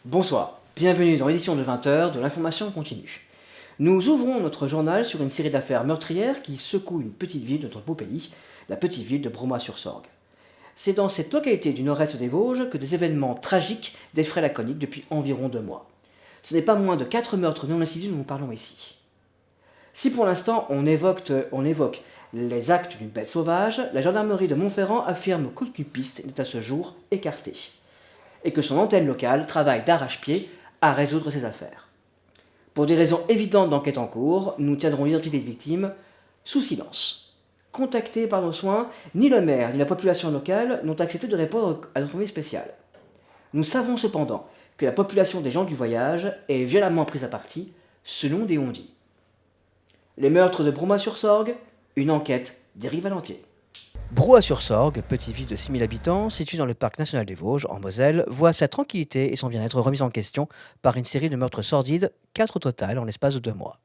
Bonsoir, bienvenue dans l'édition de 20h de l'information continue. Nous ouvrons notre journal sur une série d'affaires meurtrières qui secouent une petite ville de notre beau pays, la petite ville de Bromois-sur-Sorgue. C'est dans cette localité du nord-est des Vosges que des événements tragiques défraient la chronique depuis environ 2 mois. Ce n'est pas moins de 4 meurtres non insidieux dont nous parlons ici. Si pour l'instant on évoque les actes d'une bête sauvage, la gendarmerie de Montferrand affirme qu'aucune piste n'est à ce jour écartée, et que son antenne locale travaille d'arrache-pied à résoudre ces affaires. Pour des raisons évidentes d'enquête en cours, nous tiendrons l'identité des victimes sous silence. Contactés par nos soins, ni le maire ni la population locale n'ont accepté de répondre à notre envie spéciale. Nous savons cependant que la population des gens du voyage est violemment prise à partie, selon des on-dit. Les meurtres de Bromois-sur-Sorgue, une enquête dérive à l'entier. Bromois-sur-Sorgue, petite ville de 6000 habitants, située dans le parc national des Vosges, en Moselle, voit sa tranquillité et son bien-être remis en question par une série de meurtres sordides, 4 au total en l'espace de 2 mois.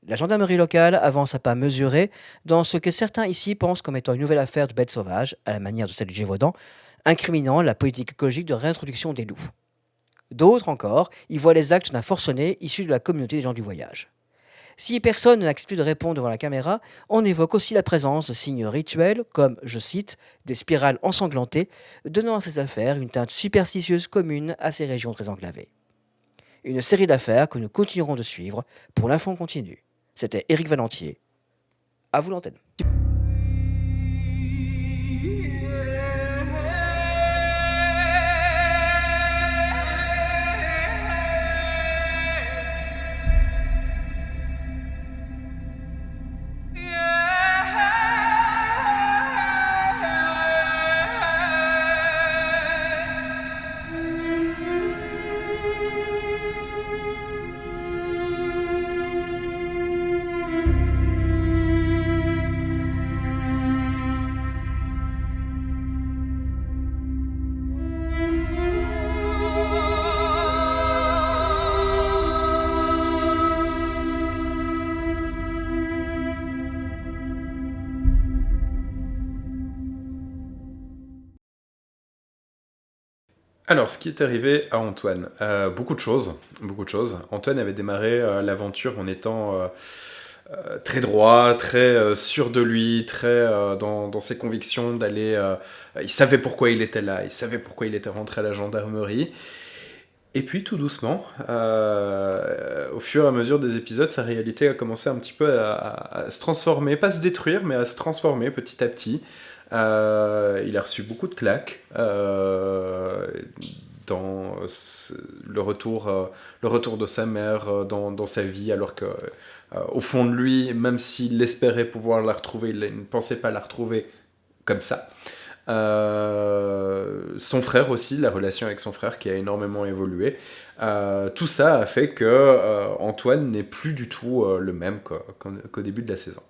La gendarmerie locale avance à pas mesurés dans ce que certains ici pensent comme étant une nouvelle affaire de bêtes sauvages, à la manière de celle du Gévaudan, incriminant la politique écologique de réintroduction des loups. D'autres encore y voient les actes d'un forcené issu de la communauté des gens du voyage. Si personne n'accepte de répondre devant la caméra, on évoque aussi la présence de signes rituels comme, je cite, des spirales ensanglantées, donnant à ces affaires une teinte superstitieuse commune à ces régions très enclavées. Une série d'affaires que nous continuerons de suivre pour l'info continue. C'était Éric Valentier. À vous l'antenne. Alors, ce qui est arrivé à Antoine, beaucoup de choses. Antoine avait démarré l'aventure en étant très droit, très sûr de lui, très dans ses convictions d'aller... il savait pourquoi il était là, il savait pourquoi il était rentré à la gendarmerie. Et puis, tout doucement, au fur et à mesure des épisodes, sa réalité a commencé un petit peu à se transformer, pas se détruire, mais à se transformer petit à petit. Il a reçu beaucoup de claques dans le retour de sa mère dans sa vie, alors que au fond de lui, même s'il espérait pouvoir la retrouver, il ne pensait pas la retrouver comme ça. Son frère aussi, la relation avec son frère qui a énormément évolué. Tout ça a fait que Antoine n'est plus du tout le même qu'au début de la saison.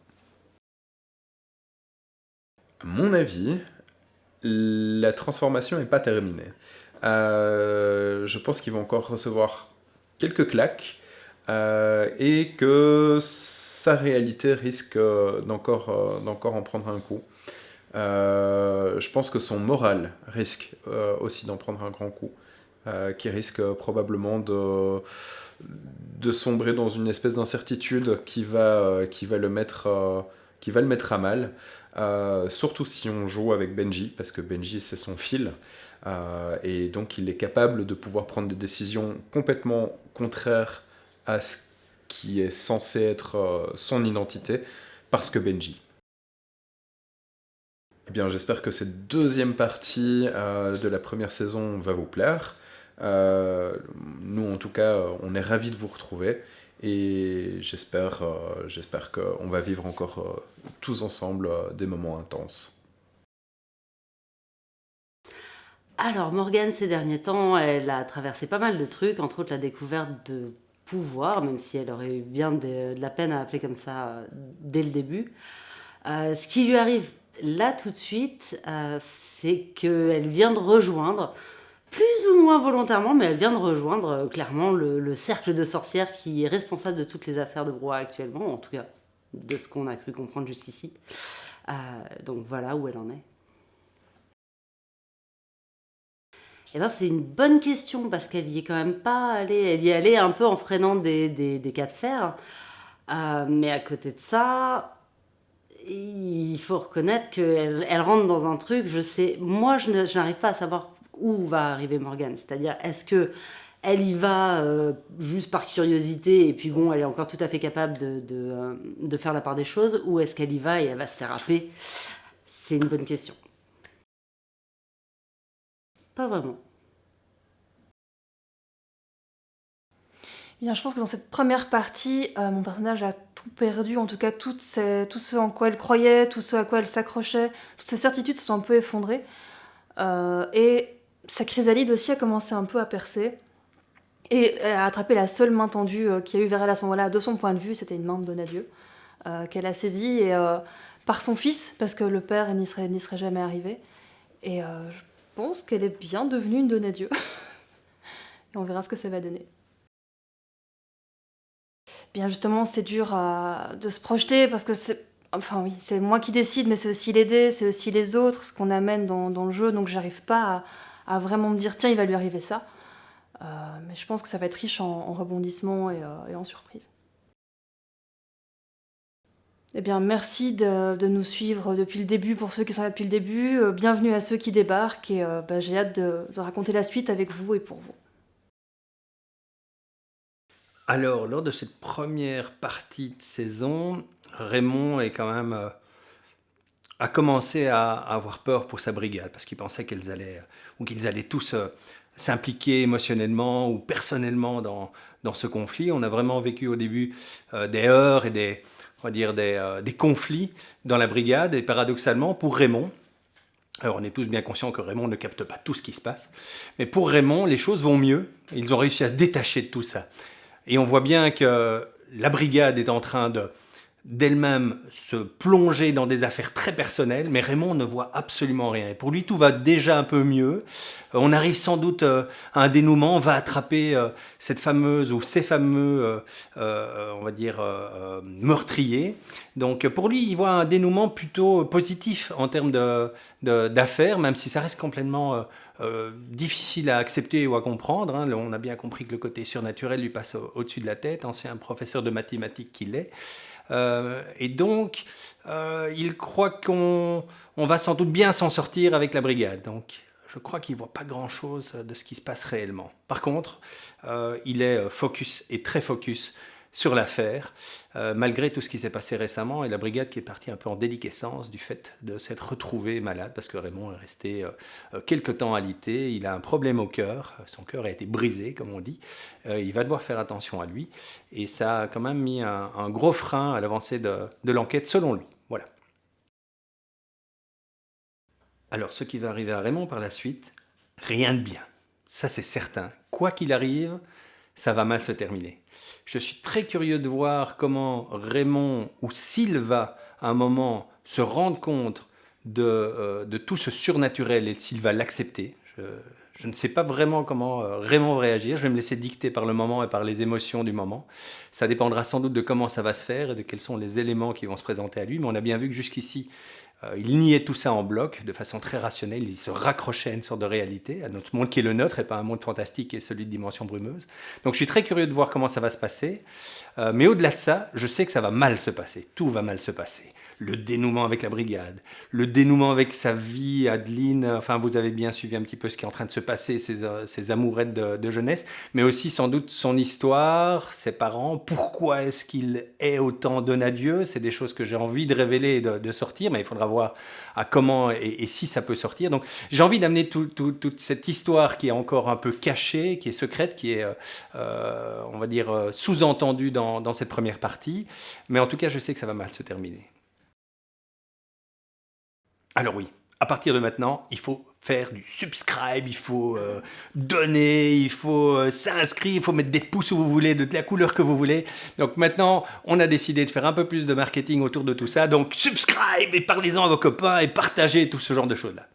À mon avis, la transformation n'est pas terminée. Je pense qu'il va encore recevoir quelques claques et que sa réalité risque d'encore en prendre un coup. Je pense que son moral risque aussi d'en prendre un grand coup, qui risque probablement de sombrer dans une espèce d'incertitude qui va le mettre à mal. Surtout si on joue avec Benji, parce que Benji c'est son fil, et donc il est capable de pouvoir prendre des décisions complètement contraires à ce qui est censé être son identité, parce que Benji. Eh bien, j'espère que cette deuxième partie de la première saison va vous plaire. Nous, en tout cas, on est ravis de vous retrouver. Et j'espère qu'on va vivre encore tous ensemble des moments intenses. Alors, Morgane, ces derniers temps, elle a traversé pas mal de trucs, entre autres la découverte de pouvoir, même si elle aurait eu bien de la peine à appeler comme ça dès le début. Ce qui lui arrive là tout de suite, c'est qu'elle vient de rejoindre plus ou moins volontairement, mais elle vient de rejoindre clairement le cercle de sorcières qui est responsable de toutes les affaires de brouhaha actuellement, en tout cas de ce qu'on a cru comprendre jusqu'ici. Donc voilà où elle en est. Eh ben, c'est une bonne question parce qu'elle y est quand même pas allée. Elle y est allée un peu en freinant des cas de fer. Mais à côté de ça, il faut reconnaître qu'elle rentre dans un truc. Moi, je n'arrive pas à savoir où va arriver Morgane. C'est-à-dire, est-ce que elle y va juste par curiosité et puis bon, elle est encore tout à fait capable de faire la part des choses, ou est-ce qu'elle y va et elle va se faire happer? C'est une bonne question. Pas vraiment. Bien, je pense que dans cette première partie, mon personnage a tout perdu, en tout cas tout ce en quoi elle croyait, tout ce à quoi elle s'accrochait, toutes ses certitudes se sont un peu effondrées. Et sa chrysalide aussi a commencé un peu à percer. Et elle a attrapé la seule main tendue qu'il y a eu vers elle à ce moment-là, de son point de vue, c'était une main de Donadieu, qu'elle a saisie et, par son fils, parce que le père n'y serait jamais arrivé. Et je pense qu'elle est bien devenue une Donadieu. Et on verra ce que ça va donner. Bien justement, c'est dur de se projeter parce que c'est moi qui décide, mais c'est aussi les dés, c'est aussi les autres, ce qu'on amène dans le jeu, donc j'arrive pas à vraiment me dire tiens, il va lui arriver ça. Mais je pense que ça va être riche en rebondissements et en surprises. Eh bien, merci de nous suivre depuis le début pour ceux qui sont là depuis le début. Bienvenue à ceux qui débarquent et j'ai hâte de raconter la suite avec vous et pour vous. Alors, lors de cette première partie de saison, Raymond est quand même a commencé à avoir peur pour sa brigade parce qu'il pensait qu'ils allaient tous s'impliquer émotionnellement ou personnellement dans ce conflit. On a vraiment vécu au début des heurts et des conflits dans la brigade, et paradoxalement pour Raymond, alors on est tous bien conscients que Raymond ne capte pas tout ce qui se passe, mais pour Raymond les choses vont mieux, ils ont réussi à se détacher de tout ça. Et on voit bien que la brigade est en train d'elle-même se plonger dans des affaires très personnelles, mais Raymond ne voit absolument rien. Et pour lui, tout va déjà un peu mieux. On arrive sans doute à un dénouement, on va attraper cette fameuse ou ces fameux, on va dire, meurtriers. Donc pour lui, il voit un dénouement plutôt positif en termes d'affaires, même si ça reste complètement difficile à accepter ou à comprendre. Hein. On a bien compris que le côté surnaturel lui passe au-dessus de la tête, ancien professeur de mathématiques qu'il est. Et donc, il croit qu'on va sans doute bien s'en sortir avec la brigade. Donc, je crois qu'il ne voit pas grand-chose de ce qui se passe réellement. Par contre, il est focus et très focus sur l'affaire, malgré tout ce qui s'est passé récemment, et la brigade qui est partie un peu en déliquescence du fait de s'être retrouvée malade, parce que Raymond est resté quelque temps alité, il a un problème au cœur, son cœur a été brisé, comme on dit, il va devoir faire attention à lui, et ça a quand même mis un gros frein à l'avancée de l'enquête, selon lui. Voilà. Alors, ce qui va arriver à Raymond par la suite, rien de bien. Ça, c'est certain. Quoi qu'il arrive, ça va mal se terminer. Je suis très curieux de voir comment Raymond, ou s'il va à un moment se rendre compte de tout ce surnaturel et s'il va l'accepter. Je ne sais pas vraiment comment Raymond va réagir. Je vais me laisser dicter par le moment et par les émotions du moment. Ça dépendra sans doute de comment ça va se faire et de quels sont les éléments qui vont se présenter à lui. Mais on a bien vu que jusqu'ici, il niait tout ça en bloc, de façon très rationnelle. Il se raccrochait à une sorte de réalité, à notre monde qui est le nôtre et pas un monde fantastique et celui de dimension brumeuse. Donc je suis très curieux de voir comment ça va se passer. Mais au-delà de ça, je sais que ça va mal se passer. Tout va mal se passer. Le dénouement avec la brigade, le dénouement avec sa vie, Adeline, enfin vous avez bien suivi un petit peu ce qui est en train de se passer, ses amourettes de jeunesse, mais aussi sans doute son histoire, ses parents, pourquoi est-ce qu'il est autant Donadieu, c'est des choses que j'ai envie de révéler et de sortir, mais il faudra voir à comment et si ça peut sortir. Donc j'ai envie d'amener toute cette histoire qui est encore un peu cachée, qui est secrète, qui est, on va dire, sous-entendue dans cette première partie, mais en tout cas je sais que ça va mal se terminer. Alors oui, à partir de maintenant, il faut faire du subscribe, il faut donner, il faut s'inscrire, il faut mettre des pouces où vous voulez, de la couleur que vous voulez. Donc maintenant, on a décidé de faire un peu plus de marketing autour de tout ça. Donc subscribe et parlez-en à vos copains et partagez tout ce genre de choses-là.